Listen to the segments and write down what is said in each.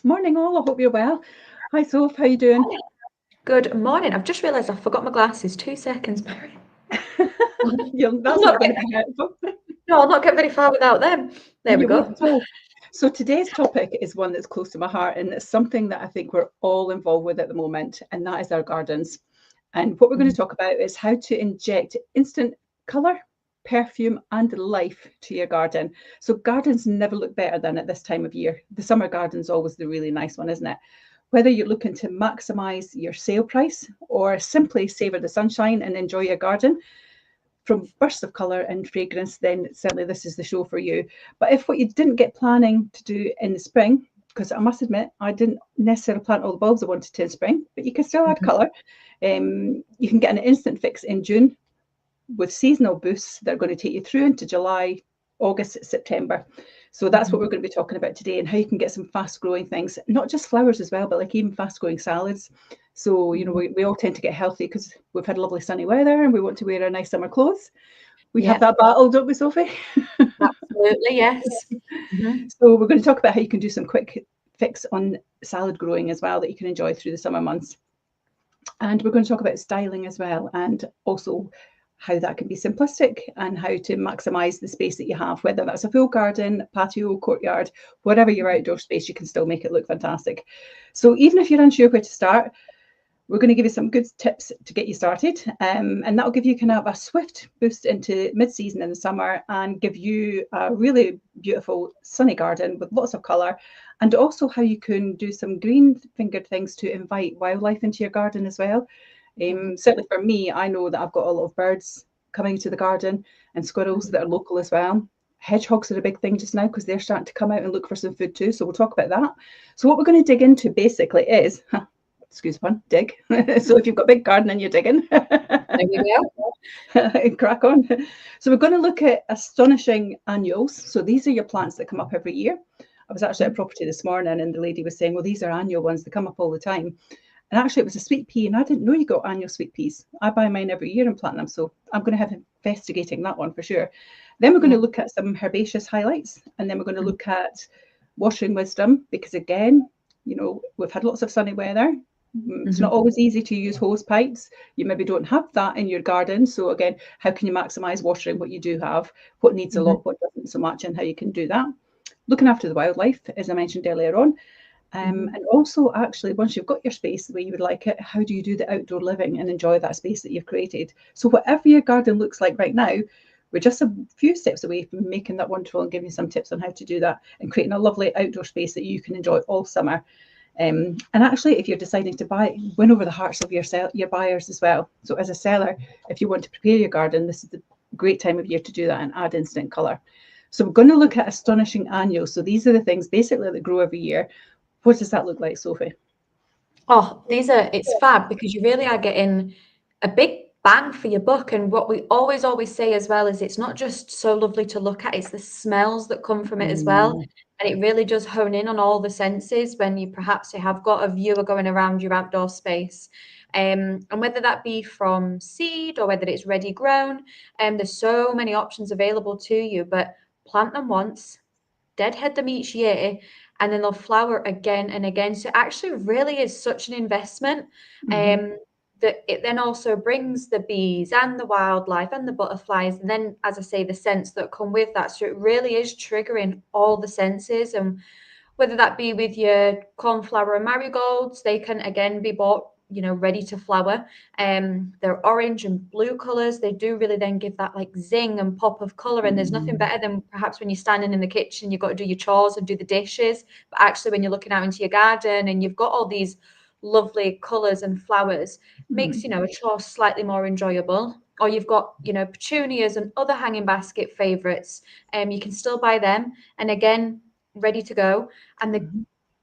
Morning all, I hope you're well. Hi Soph, how you doing? Good morning. I've just realised I forgot my glasses. 2 seconds, Perrie. That's not going to be helpful. No, I'll not get very far without them. There we You go. won't at all. So today's topic is one that's close to my heart, and it's something that I think we're all involved with at the moment, and that is our gardens. And what we're going to talk about is how to inject instant colour, perfume, and life to your garden. So gardens never look better than at this time of year. The summer garden's always the really nice one, isn't it? Whether you're looking to maximise your sale price or simply savour the sunshine and enjoy your garden from bursts of colour and fragrance, then certainly this is the show for you. But if what you didn't get planning to do in the spring, because I must admit, I didn't necessarily plant all the bulbs I wanted to in spring, but you can still add colour. You can get an instant fix in June with seasonal boosts that are going to take you through into July, August, September. So that's what we're going to be talking about today, and how you can get some fast growing things, not just flowers as well, but like even fast growing salads. So, you know, we all tend to get healthy because we've had lovely sunny weather and we want to wear our nice summer clothes. We have that battle, don't we, Sophie? Absolutely, yes. So we're going to talk about how you can do some quick fix on salad growing as well that you can enjoy through the summer months. And we're going to talk about styling as well, and also how that can be simplistic and how to maximise the space that you have, whether that's a full garden, patio, courtyard, whatever your outdoor space, you can still make it look fantastic. So even if you're unsure where to start, we're going to give you some good tips to get you started, and that'll give you kind of a swift boost into mid-season in the summer and give you a really beautiful sunny garden with lots of colour, and also how you can do some green-fingered things to invite wildlife into your garden as well. Certainly for me, I know that I've got a lot of birds coming to the garden and squirrels that are local as well. Hedgehogs are a big thing just now because they're starting to come out and look for some food too. So we'll talk about that. So what we're going to dig into basically is, excuse me, dig. So if you've got a big garden and you're digging, There we go. crack on. So we're going to look at astonishing annuals. So these are your plants that come up every year. I was actually at a property this morning and the lady was saying, well, these are annual ones that come up all the time. And actually, it was a sweet pea, and I didn't know you got annual sweet peas. I buy mine every year and plant them, so I'm going to have investigating that one for sure. Then we're going to look at some herbaceous highlights, and then we're going to look at watering wisdom, because again, you know, we've had lots of sunny weather. It's not always easy to use hose pipes. You maybe don't have that in your garden. So again, how can you maximise watering what you do have? What needs a lot, what doesn't so much, and how you can do that. Looking after the wildlife, as I mentioned earlier on. And also, actually, once you've got your space the way you would like it, how do you do the outdoor living and enjoy that space that you've created? So whatever your garden looks like right now, we're just a few steps away from making that wonderful and giving you some tips on how to do that and creating a lovely outdoor space that you can enjoy all summer. And actually, if you're deciding to buy, win over the hearts of your buyers as well. So as a seller, if you want to prepare your garden, this is the great time of year to do that and add instant colour. So we're going to look at astonishing annuals. So these are the things basically that grow every year. What does that look like, Sophie? Oh, it's fab because you really are getting a big bang for your buck. And what we always say as well is it's not just so lovely to look at, it's the smells that come from it as well. And it really does hone in on all the senses when you perhaps have got a viewer going around your outdoor space. And whether that be from seed or whether it's ready grown, there's so many options available to you, but plant them once, deadhead them each year, and then they'll flower again and again. So it actually really is such an investment. That it then also brings the bees and the wildlife and the butterflies, and then, as I say, the scents that come with that. So it really is triggering all the senses. And whether that be with your cornflower and marigolds, they can again be bought, you know, ready to flower. They're orange and blue colors. They do really then give that like zing and pop of color. And there's nothing better than perhaps when you're standing in the kitchen, you've got to do your chores and do the dishes. But actually, when you're looking out into your garden and you've got all these lovely colors and flowers, makes, you know, a chore slightly more enjoyable. Or you've got, you know, petunias and other hanging basket favorites. You can still buy them. And again, ready to go. And the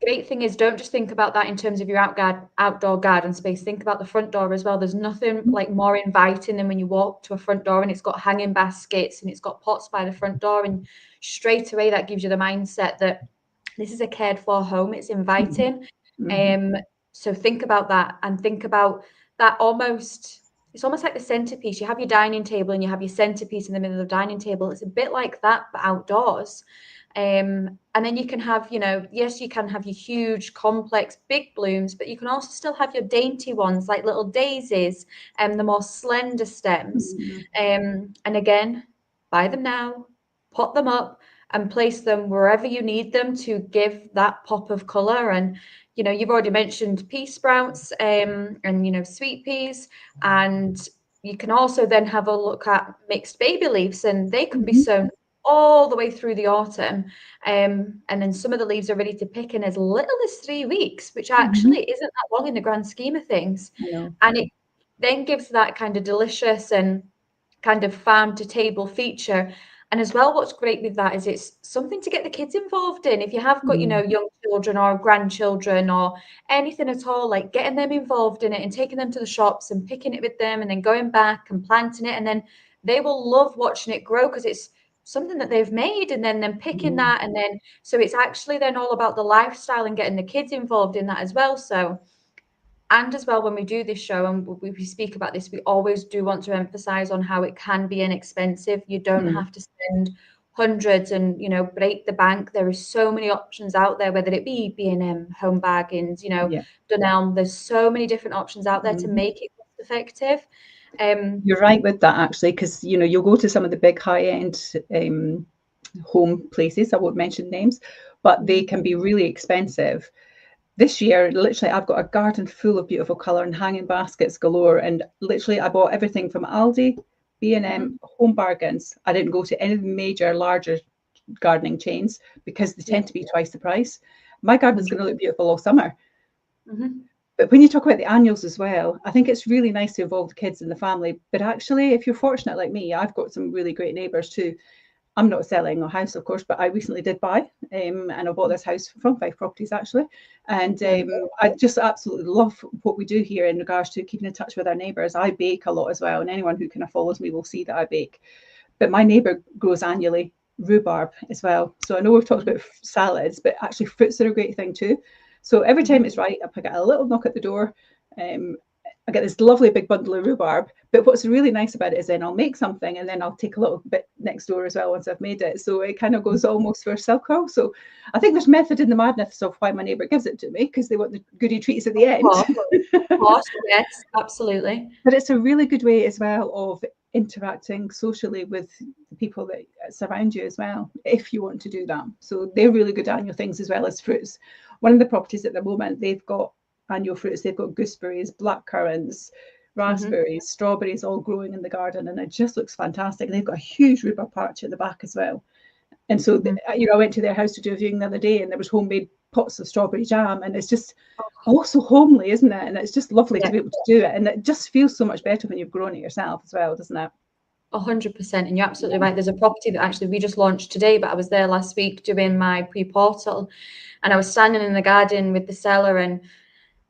great thing is, don't just think about that in terms of your outdoor garden space. Think about the front door as well. There's nothing like more inviting than when you walk to a front door and it's got hanging baskets and it's got pots by the front door, and straight away that gives you the mindset that this is a cared for home. It's inviting. So think about that, and think about that it's almost like the centerpiece. You have your dining table and you have your centerpiece in the middle of the dining table. It's a bit like that, but outdoors. And then you can have, you know, yes, you can have your huge, complex, big blooms, but you can also still have your dainty ones like little daisies and the more slender stems. And again, buy them now, pot them up and place them wherever you need them to give that pop of color. And, you know, you've already mentioned pea sprouts and, you know, sweet peas. And you can also then have a look at mixed baby leaves, and they can be sown all the way through the autumn. And then some of the leaves are ready to pick in as little as 3 weeks, which actually isn't that long in the grand scheme of things. And it then gives that kind of delicious and kind of farm to table feature. And as well, what's great with that is it's something to get the kids involved in. If you have got, you know, young children or grandchildren or anything at all, like getting them involved in it and taking them to the shops and picking it with them and then going back and planting it. And then they will love watching it grow because it's something that they've made, and then picking that. And then, so it's actually then all about the lifestyle and getting the kids involved in that as well. So, and as well, when we do this show and we speak about this, we always do want to emphasize on how it can be inexpensive. You don't have to spend hundreds and, you know, break the bank. There are so many options out there, whether it be B&M, Home Bargains, you know, Dunelm. There's so many different options out there to make it cost effective. You're right with that, actually, because, you know, you'll go to some of the big high-end home places. I won't mention names, but they can be really expensive. This year, literally, I've got a garden full of beautiful colour and hanging baskets galore. And literally, I bought everything from Aldi, B&M, Home Bargains. I didn't go to any of the major, larger gardening chains because they tend to be twice the price. My garden is going to look beautiful all summer. But when you talk about the annuals as well, I think it's really nice to involve the kids in the family. But actually, if you're fortunate like me, I've got some really great neighbours too. I'm not selling a house, of course, but I recently did buy, and I bought this house from 5 Properties, actually. And I just absolutely love what we do here in regards to keeping in touch with our neighbours. I bake a lot as well, and anyone who kind of follows me will see that I bake. But my neighbour grows annually rhubarb as well. So I know we've talked about salads, but actually fruits are a great thing too. So every time it's right, I get a little knock at the door. I get this lovely big bundle of rhubarb. But what's really nice about it is then I'll make something and then I'll take a little bit next door as well once I've made it. So it kind of goes almost for a circle. So I think there's method in the madness of why my neighbour gives it to me, because they want the goody treats at the end. Of course, yes, absolutely. But it's a really good way as well of interacting socially with the people that surround you as well, if you want to do that. So they're really good annual things as well as fruits. One of the properties at the moment, they've got annual fruits. They've got gooseberries, blackcurrants, raspberries, strawberries all growing in the garden, and it just looks fantastic. They've got a huge rhubarb patch at the back as well. And so, you know, I went to their house to do a viewing the other day, and there was homemade pots of strawberry jam, and it's just also homely, isn't it? And it's just lovely to be able to do it, and it just feels so much better when you've grown it yourself as well, doesn't it? 100%, and you're absolutely right. There's a property that actually we just launched today, but I was there last week doing my pre-portal, and I was standing in the garden with the seller, and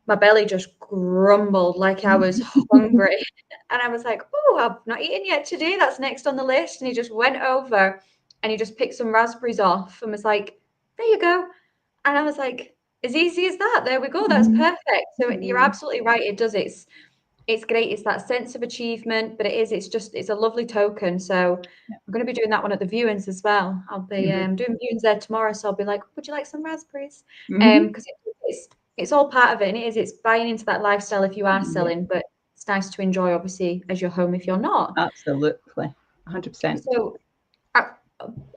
my belly just grumbled like I was hungry. And I was like, oh, I've not eaten yet today. That's next on the list. And he just went over and he just picked some raspberries off and was like, there you go. And I was like, as easy as that. There we go. That's perfect. So you're absolutely right. It does. It's great. It's that sense of achievement, but it's a lovely token. So I'm going to be doing that one at the viewings as well. I'll be doing viewings there tomorrow. So I'll be like, would you like some raspberries? Because it's all part of it, and it's buying into that lifestyle if you are selling, but it's nice to enjoy, obviously, as your home if you're not. Absolutely, 100%. So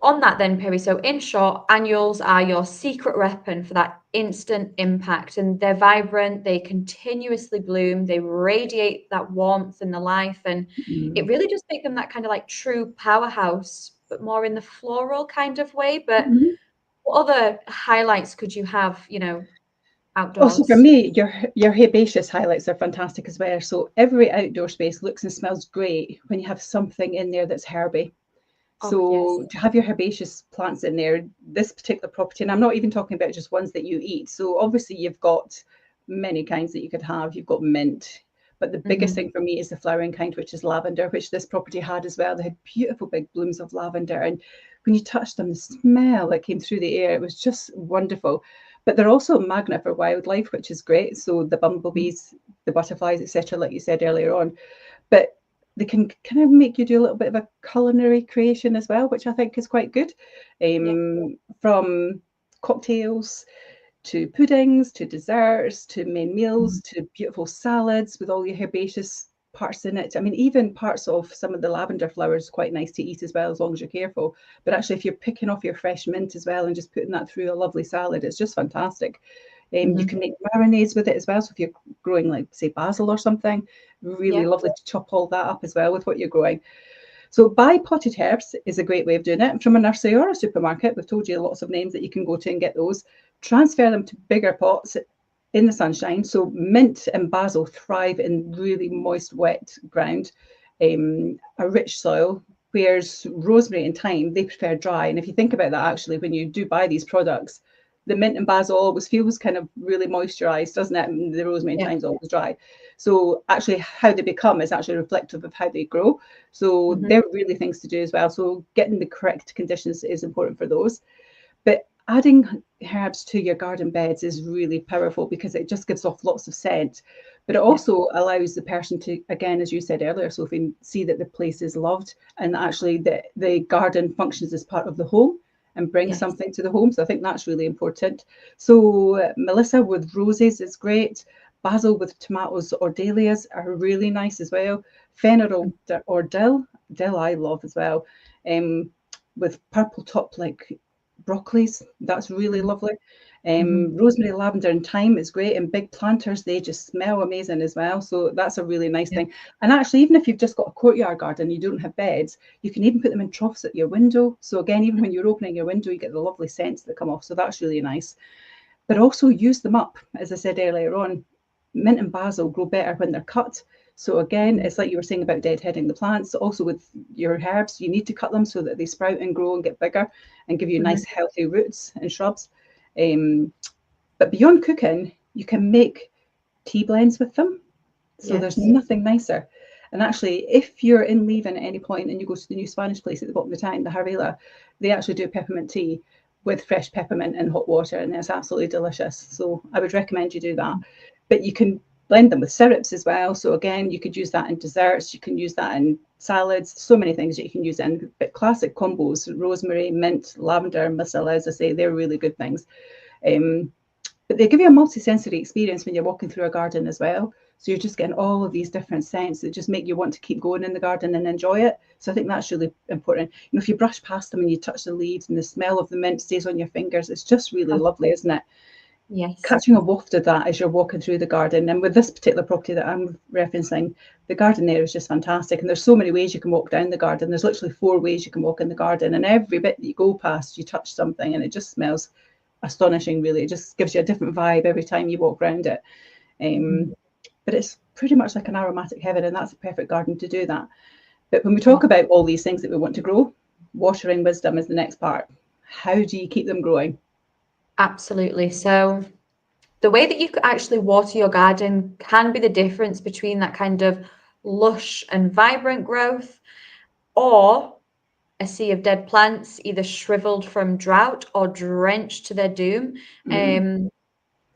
on that then, Perrie, so in short, annuals are your secret weapon for that instant impact, and they're vibrant, they continuously bloom, they radiate that warmth and the life, and it really does make them that kind of like true powerhouse, but more in the floral kind of way. But what other highlights could you have, you know, outdoors? Also, for me, your herbaceous highlights are fantastic as well. So every outdoor space looks and smells great when you have something in there that's herby. So to have your herbaceous plants in there, this particular property, and I'm not even talking about just ones that you eat. So obviously you've got many kinds that you could have. You've got mint, but the biggest thing for me is the flowering kind, which is lavender, which this property had as well. They had beautiful big blooms of lavender, and when you touched them, the smell that came through the air, it was just wonderful. But they're also a magnet for wildlife, which is great. So the bumblebees, the butterflies, etc., like you said earlier on. But they can kind of make you do a little bit of a culinary creation as well, which I think is quite good. From cocktails to puddings, to desserts, to main meals, to beautiful salads with all your herbaceous parts in it. I mean, even parts of some of the lavender flowers quite nice to eat as well, as long as you're careful. But actually, if you're picking off your fresh mint as well and just putting that through a lovely salad, it's just fantastic. You can make marinades with it as well. So if you're growing, like, say, basil or something, really lovely to chop all that up as well with what you're growing. So buy potted herbs is a great way of doing it from a nursery or a supermarket. We've told you lots of names that you can go to and get those. Transfer them to bigger pots in the sunshine. So mint and basil thrive in really moist, wet ground, a rich soil, whereas rosemary and thyme, they prefer dry. And if you think about that, actually, when you do buy these products, the mint and basil always feels kind of really moisturized, doesn't it? And the rosemary and thyme's always dry. So actually how they become is actually reflective of how they grow. So they're really things to do as well. So getting the correct conditions is important for those. But adding herbs to your garden beds is really powerful because it just gives off lots of scent. But it also allows the person to, again, as you said earlier, Sophie, see that the place is loved and actually the garden functions as part of the home and bring something to the home. So I think that's really important. So Melissa with roses is great. Basil with tomatoes or dahlias are really nice as well. Fennel or dill I love as well. With purple top like broccolis, that's really lovely. Rosemary, lavender and thyme is great, and big planters, they just smell amazing as well. So that's a really nice thing. And actually, even if you've just got a courtyard garden, you don't have beds, you can even put them in troughs at your window. So again, even when you're opening your window, you get the lovely scents that come off. So that's really nice. But also use them up, as I said earlier on. Mint and basil grow better when they're cut. So again, it's like you were saying about deadheading the plants. Also with your herbs, you need to cut them so that they sprout and grow and get bigger and give you nice healthy roots and shrubs. But beyond cooking, you can make tea blends with them. So there's nothing nicer. And actually, if you're in Leaven at any point and you go to the new Spanish place at the bottom of the town, the Harvela, they actually do peppermint tea with fresh peppermint and hot water, and it's absolutely delicious. So I would recommend you do that. But you can blend them with syrups as well. So again, you could use that in desserts, you can use that in salads, so many things that you can use in. But classic combos, rosemary, mint, lavender, misala, as I say, they're really good things. But they give you a multi-sensory experience when you're walking through a garden as well. So you're just getting all of these different scents that just make you want to keep going in the garden and enjoy it. So I think that's really important. You know, if you brush past them and you touch the leaves and the smell of the mint stays on your fingers, it's just really lovely, isn't it? Yes. Catching a waft of that as you're walking through the garden. And with this particular property that I'm referencing, the garden there is just fantastic. And there's so many ways you can walk down the garden. There's literally 4 ways you can walk in the garden. And every bit that you go past, you touch something and it just smells astonishing, really. It just gives you a different vibe every time you walk around it. But it's pretty much like an aromatic heaven, and that's a perfect garden to do that. But when we talk about all these things that we want to grow, watering wisdom is the next part. How do you keep them growing? Absolutely. So the way that you could actually water your garden can be the difference between that kind of lush and vibrant growth or a sea of dead plants, either shriveled from drought or drenched to their doom.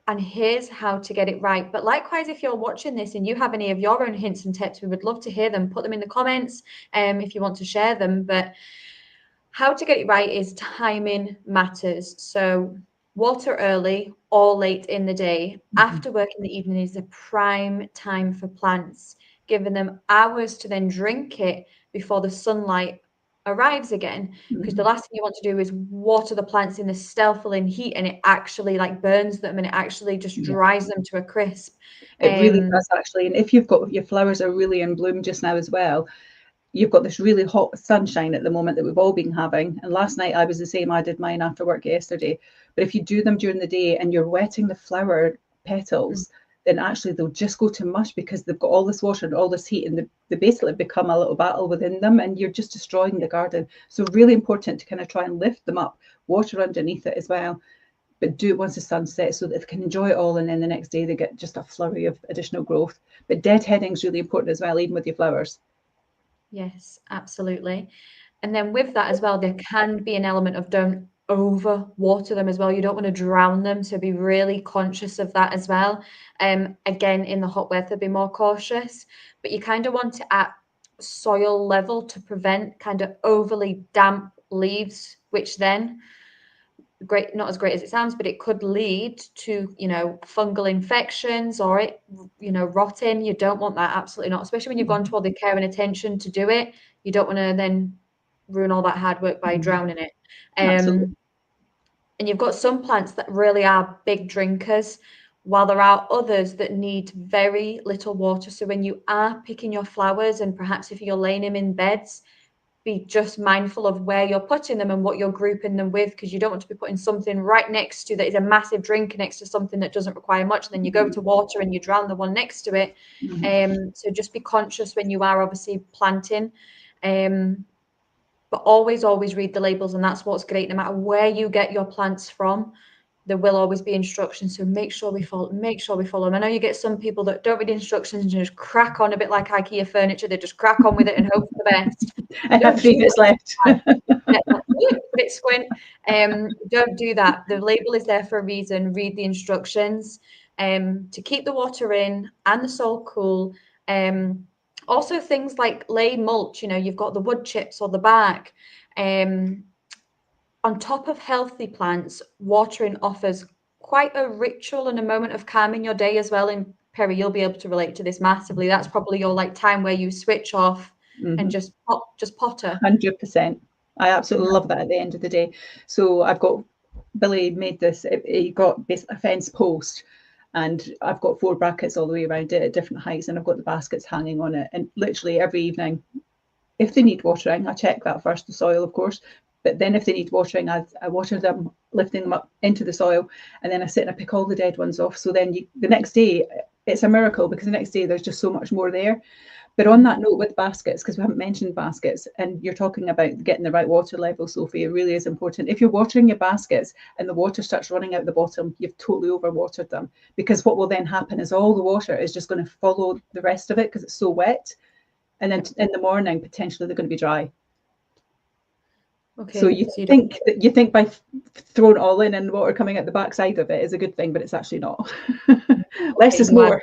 And here's how to get it right. But likewise, if you're watching this and you have any of your own hints and tips, we would love to hear them. Put them in the comments if you want to share them. But how to get it right is timing matters. So water early or late in the day. After work in the evening is a prime time for plants, giving them hours to then drink it before the sunlight arrives again, because the last thing you want to do is water the plants in the stealthily heat and it actually like burns them and it actually just dries them to a crisp. It really does, actually. And if you've got your flowers are really in bloom just now as well, you've got this really hot sunshine at the moment that we've all been having. And last night I was the same. I did mine after work yesterday. But if you do them during the day and you're wetting the flower petals, then actually they'll just go to mush because they've got all this water and all this heat, and they basically become a little battle within them, and you're just destroying the garden. So really important to kind of try and lift them up, water underneath it as well, but do it once the sun sets so that they can enjoy it all, and then the next day they get just a flurry of additional growth. But deadheading is really important as well, even with your flowers. Yes, absolutely. And then with that as well, there can be an element of don't over water them as well. You don't want to drown them, so be really conscious of that as well. Again, in the hot weather, be more cautious, but you kind of want to soil level to prevent kind of overly damp leaves, which then not as great as it sounds, but it could lead to, you know, fungal infections or it, you know, rotting. You don't want that, absolutely not, especially when you've gone to all the care and attention to do it. You don't want to then ruin all that hard work by drowning it. Absolutely. And you've got some plants that really are big drinkers, while there are others that need very little water. So when you are picking your flowers, and perhaps if you're laying them in beds, be just mindful of where you're putting them and what you're grouping them with, because you don't want to be putting something right next to that is a massive drinker next to something that doesn't require much. Then you go to water and you drown the one next to it. So just be conscious when you are obviously planting. But always read the labels, and that's what's great. No matter where you get your plants from, there will always be instructions. So make sure we follow them. I know you get some people that don't read instructions and just crack on a bit like IKEA furniture. They just crack on with it and hope for the best. I have 3 bits left. Bit squint. Don't do that. The label is there for a reason. Read the instructions to keep the water in and the soil cool. Also things like lay mulch, you know, you've got the wood chips or the bark. On top of healthy plants, watering offers quite a ritual and a moment of calm in your day as well. And Perrie, you'll be able to relate to this massively. That's probably your like time where you switch off and just potter. 100%. I absolutely love that at the end of the day. So I've got, Billy made this, he got basically a fence post, and I've got 4 brackets all the way around it at different heights, and I've got the baskets hanging on it. And literally every evening, if they need watering, I check that first, the soil, of course. But then if they need watering, I water them, lifting them up into the soil, and then I sit and I pick all the dead ones off. So then the next day, it's a miracle, because the next day there's just so much more there. But on that note with baskets, because we haven't mentioned baskets, and you're talking about getting the right water level, Sophie, it really is important. If you're watering your baskets and the water starts running out the bottom, you've totally overwatered them, because what will then happen is all the water is just going to follow the rest of it because it's so wet. And then in the morning, potentially they're going to be dry. Okay, so you think by throwing it all in and water coming out the backside of it is a good thing, but it's actually not. Less is more.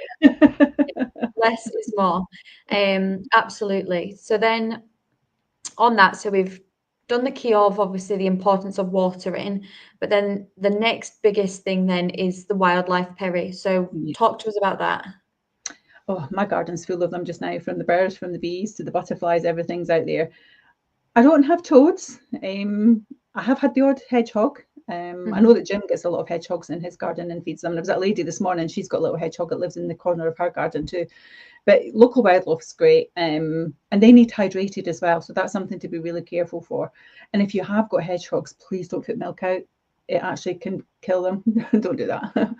Less is more. Absolutely. So then on that, so we've done the key of obviously the importance of watering, but then the next biggest thing then is the wildlife, Perrie. So talk to us about that. Oh, my garden's full of them just now, from the birds, from the bees to the butterflies, everything's out there. I don't have toads. I have had the odd hedgehog. I know that Jim gets a lot of hedgehogs in his garden and feeds them. And there was that lady this morning, she's got a little hedgehog that lives in the corner of her garden too. But local wildlife is great, and they need hydrated as well. So that's something to be really careful for. And if you have got hedgehogs, please don't put milk out. It actually can kill them. Don't do that.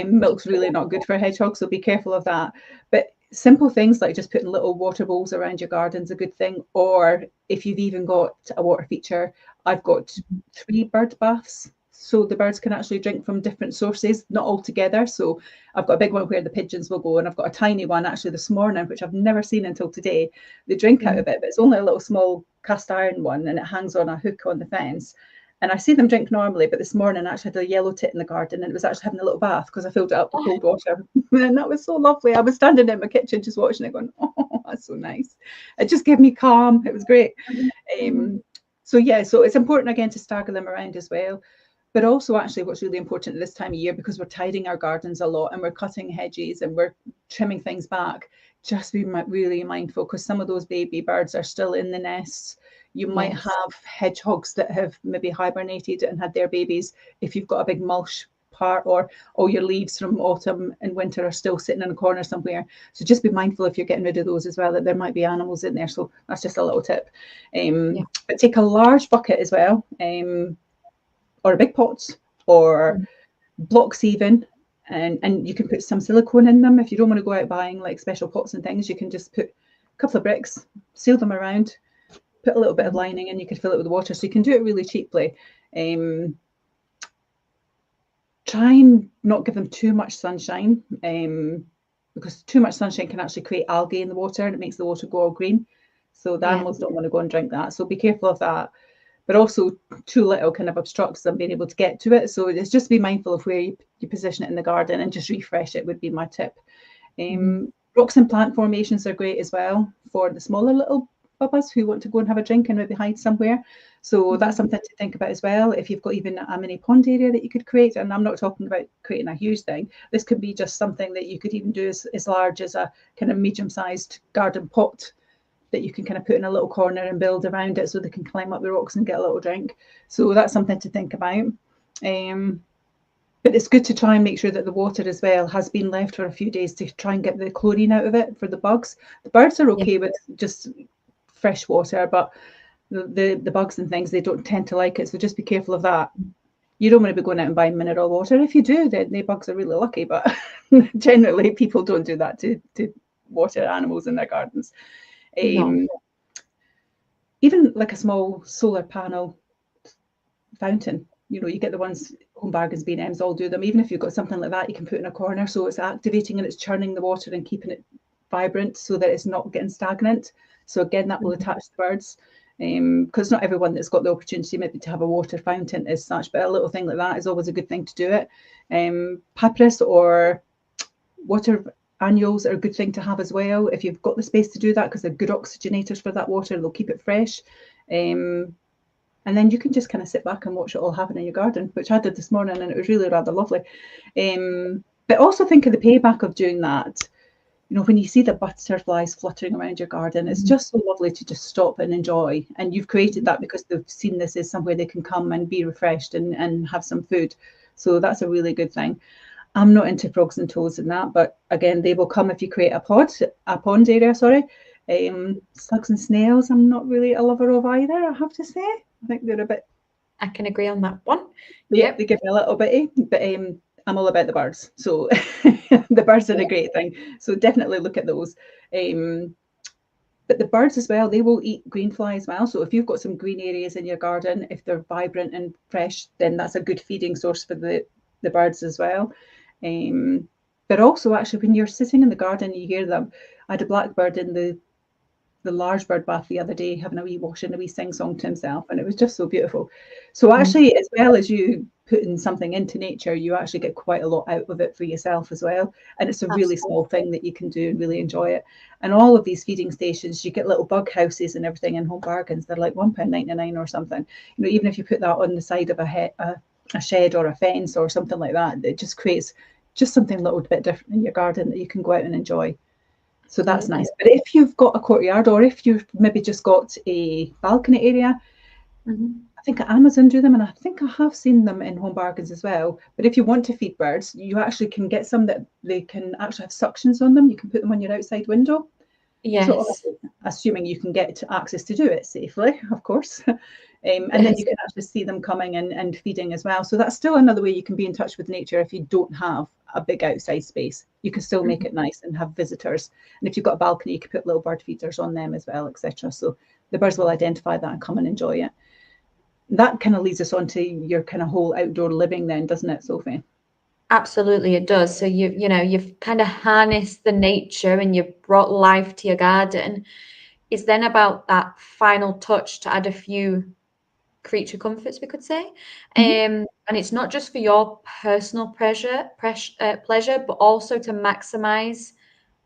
Milk's really not good for hedgehogs, so be careful of that. But simple things like just putting little water bowls around your garden's a good thing. Or if you've even got a water feature, I've got 3 bird baths, so the birds can actually drink from different sources, not all together. So I've got a big one where the pigeons will go, and I've got a tiny one actually this morning, which I've never seen until today. They drink out of it, but it's only a little small cast iron one, and it hangs on a hook on the fence. And I see them drink normally, but this morning I actually had a yellow tit in the garden, and it was actually having a little bath because I filled it up with cold water. And that was so lovely. I was standing in my kitchen just watching it going, oh, that's so nice. It just gave me calm. It was great. So it's important again to stagger them around as well. But also actually what's really important at this time of year, because we're tidying our gardens a lot and we're cutting hedges and we're trimming things back, just be really mindful, because some of those baby birds are still in the nests. You might have hedgehogs that have maybe hibernated and had their babies. If you've got a big mulch part, or all your leaves from autumn and winter are still sitting in a corner somewhere. So just be mindful if you're getting rid of those as well, that there might be animals in there. So that's just a little tip. But take a large bucket as well, or a big pot, or blocks even. And you can put some silicone in them. If you don't want to go out buying like special pots and things, you can just put a couple of bricks, seal them around, put a little bit of lining, and you can fill it with water. So you can do it really cheaply. Try and not give them too much sunshine, because too much sunshine can actually create algae in the water, and it makes the water go all green. So the animals don't want to go and drink that. So be careful of that. But also too little kind of obstructs them being able to get to it. So it's just be mindful of where you position it in the garden, and just refresh it would be my tip. Rocks and plant formations are great as well for the smaller little bubbas who want to go and have a drink and maybe hide somewhere. So that's something to think about as well. If you've got even a mini pond area that you could create, and I'm not talking about creating a huge thing, this could be just something that you could even do as large as a kind of medium-sized garden pot that you can kind of put in a little corner and build around it so they can climb up the rocks and get a little drink. So that's something to think about. But it's good to try and make sure that the water as well has been left for a few days to try and get the chlorine out of it for the bugs. The birds are okay with just fresh water, but the bugs and things, they don't tend to like it. So just be careful of that. You don't want to be going out and buying mineral water. If you do, then the bugs are really lucky, but generally people don't do that to water animals in their gardens. No. Even like a small solar panel fountain, you know, you get the ones, Home Bargains, B&Ms all do them. Even if you've got something like that, you can put in a corner so it's activating and it's churning the water and keeping it vibrant so that it's not getting stagnant. So again, that will attach the birds, because not everyone that's got the opportunity maybe to have a water fountain as such, but a little thing like that is always a good thing to do it. Papyrus or water annuals are a good thing to have as well if you've got the space to do that, because they're good oxygenators for that water. They'll keep it fresh. And then you can just kind of sit back and watch it all happen in your garden, which I did this morning, and it was really rather lovely. But also think of the payback of doing that. You know, when you see the butterflies fluttering around your garden, it's just so lovely to just stop and enjoy. And you've created that because they've seen this as somewhere they can come and be refreshed and have some food. So that's a really good thing. I'm not into frogs and toads and that, but again, they will come if you create a pond area, sorry. Slugs and snails, I'm not really a lover of either, I have to say. I think they're a bit... I can agree on that one. Yeah, they give me a little bitty, but I'm all about the birds. So the birds are a great thing. So definitely look at those. But the birds as well, they will eat green fly as well. So if you've got some green areas in your garden, if they're vibrant and fresh, then that's a good feeding source for the birds as well. But also actually when you're sitting in the garden, you hear them. I had a blackbird in the large bird bath the other day having a wee wash and a wee sing song to himself, and it was just so beautiful. So actually, as well as you putting something into nature, you actually get quite a lot out of it for yourself as well. And it's a really small thing that you can do and really enjoy it. And all of these feeding stations, you get little bug houses and everything in Home Bargains. They're like £1.99 or something. You know, even if you put that on the side of a shed or a fence or something like that, it just creates just something a little bit different in your garden that you can go out and enjoy. So that's nice. But if you've got a courtyard, or if you've maybe just got a balcony area, I think Amazon do them, and I think I have seen them in Home Bargains as well. But if you want to feed birds, you actually can get some that they can actually have suctions on them. You can put them on your outside window. Yes. So assuming you can get access to do it safely, of course. And then you can actually see them coming and feeding as well. So that's still another way you can be in touch with nature if you don't have a big outside space. You can still make it nice and have visitors. And if you've got a balcony, you can put little bird feeders on them as well, etc. So the birds will identify that and come and enjoy it. That kind of leads us on to your kind of whole outdoor living then, doesn't it, Sophie? Absolutely, it does. So you've kind of harnessed the nature and you've brought life to your garden. It's then about that final touch to add a few creature comforts, we could say. And it's not just for your personal pleasure, but also to maximize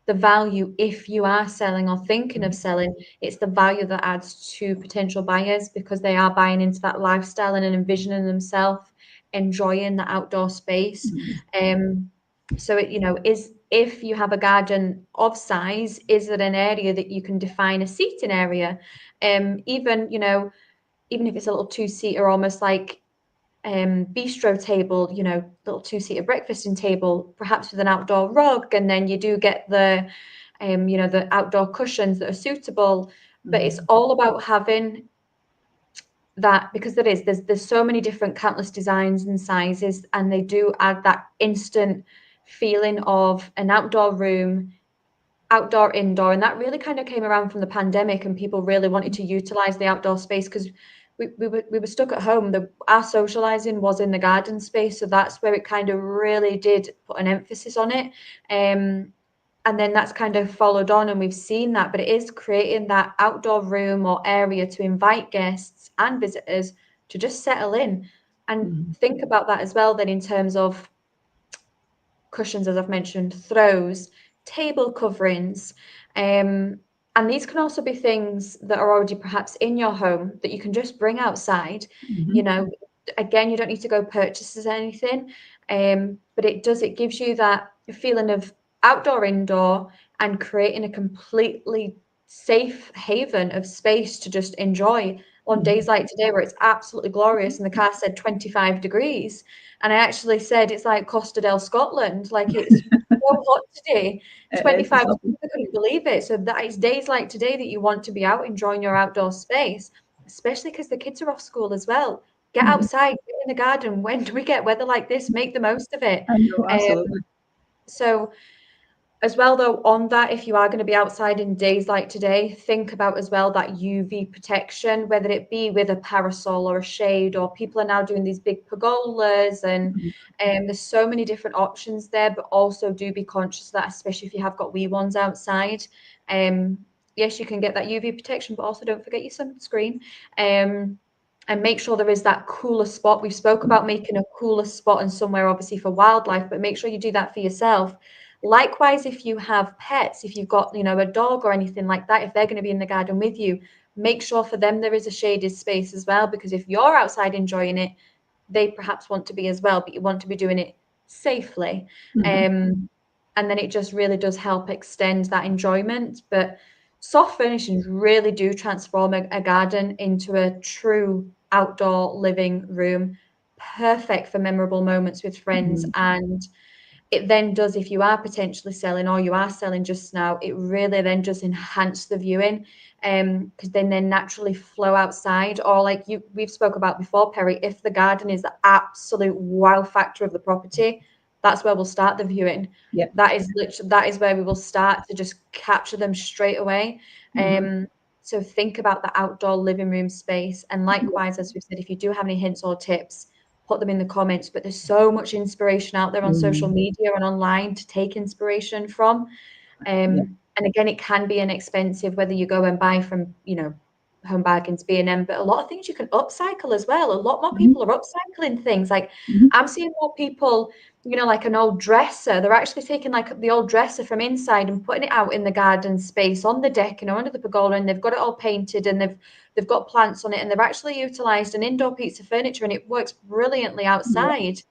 the value if you are selling or thinking of selling. It's the value that adds to potential buyers because they are buying into that lifestyle and envisioning themselves enjoying the outdoor space. So it, is, if you have a garden of size, is it an area that you can define a seating area? Even if it's a little two-seater, almost like bistro table, little two-seater breakfasting table, perhaps with an outdoor rug, and then you do get the the outdoor cushions that are suitable. But it's all about having that, because there's so many different countless designs and sizes, and they do add that instant feeling of an outdoor room, outdoor, indoor. And that really kind of came around from the pandemic, and people really wanted to utilize the outdoor space because we were stuck at home. Our socializing was in the garden space, so that's where it kind of really did put an emphasis on it. And then that's kind of followed on, and we've seen that. But it is creating that outdoor room or area to invite guests and visitors to just settle in. And think about that as well then in terms of cushions, as I've mentioned, throws. table coverings. And these can also be things that are already perhaps in your home that you can just bring outside. You know, again, you don't need to go purchase anything, but it gives you that feeling of outdoor, indoor, and creating a completely safe haven of space to just enjoy on days like today where it's absolutely glorious and the car said 25 degrees. And I actually said it's like Costa del Scotland, like it's so hot today, 25 degrees, I couldn't believe it. So that it's days like today that you want to be out enjoying your outdoor space, especially because the kids are off school as well. Get outside, get in the garden. When do we get weather like this? Make the most of it. I know, absolutely. So as well, though, on that, if you are going to be outside in days like today, think about as well that UV protection, whether it be with a parasol or a shade, or people are now doing these big pergolas, and there's so many different options there, but also do be conscious of that, especially if you have got wee ones outside. Yes, you can get that UV protection, but also don't forget your sunscreen. And make sure there is that cooler spot. We've spoke about making a cooler spot and somewhere obviously for wildlife, but make sure you do that for yourself. Likewise, if you have pets, if you've got, you know, a dog or anything like that, if they're going to be in the garden with you, make sure for them there is a shaded space as well, because if you're outside enjoying it, they perhaps want to be as well, but you want to be doing it safely. And then it just really does help extend that enjoyment. But soft furnishings really do transform a garden into a true outdoor living room, perfect for memorable moments with friends. And it then does, if you are potentially selling or you are selling just now, it really then does enhance the viewing, because then they naturally flow outside. Or like we've spoke about before, Perrie, if the garden is the absolute wow factor of the property, that's where we'll start the viewing. That is where we will start to just capture them straight away. So think about the outdoor living room space. And likewise, as we've said, if you do have any hints or tips, put them in the comments. But there's so much inspiration out there on social media and online to take inspiration from. And again, it can be inexpensive, whether you go and buy from, you know, Home Bargains, B&M, but a lot of things you can upcycle as well. A lot more people are upcycling things. Like I'm seeing more people, you know, like an old dresser. They're actually taking like the old dresser from inside and putting it out in the garden space on the deck, you know, under the pergola, and they've got it all painted and they've got plants on it, and they've actually utilized an indoor piece of furniture, and it works brilliantly outside.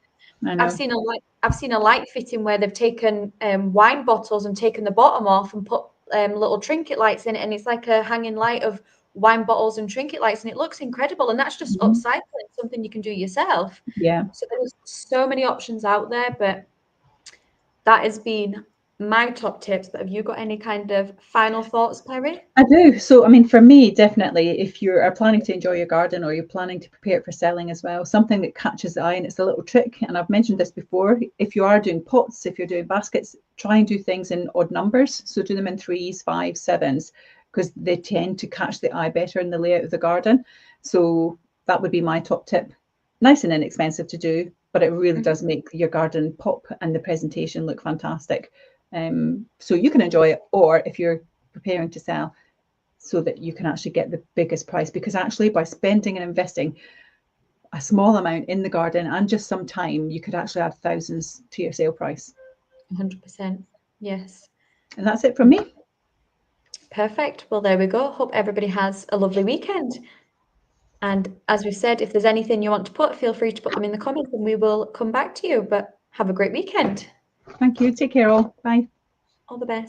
I've seen a light fitting where they've taken wine bottles and taken the bottom off and put little trinket lights in it, and it's like a hanging light of wine bottles and trinket lights, and it looks incredible. And that's just upcycling, something you can do yourself. So there's so many options out there, but that has been my top tips. But have you got any kind of final thoughts, Perrie? I do. So, I mean, for me, definitely, if you are planning to enjoy your garden or you're planning to prepare it for selling as well, something that catches the eye, and it's a little trick, and I've mentioned this before, if you are doing pots, if you're doing baskets, try and do things in odd numbers. So do them in 3s, 5s, 7s, because they tend to catch the eye better in the layout of the garden. So that would be my top tip. Nice and inexpensive to do, but it really does make your garden pop and the presentation look fantastic. So you can enjoy it, or if you're preparing to sell, so that you can actually get the biggest price, because actually by spending and investing a small amount in the garden and just some time, you could actually add thousands to your sale price. 100%. Yes. And that's it from me. Perfect. Well, there we go. Hope everybody has a lovely weekend. And as we said, if there's anything you want to put, feel free to put them in the comments and we will come back to you. But have a great weekend. Thank you. Take care all. Bye. All the best.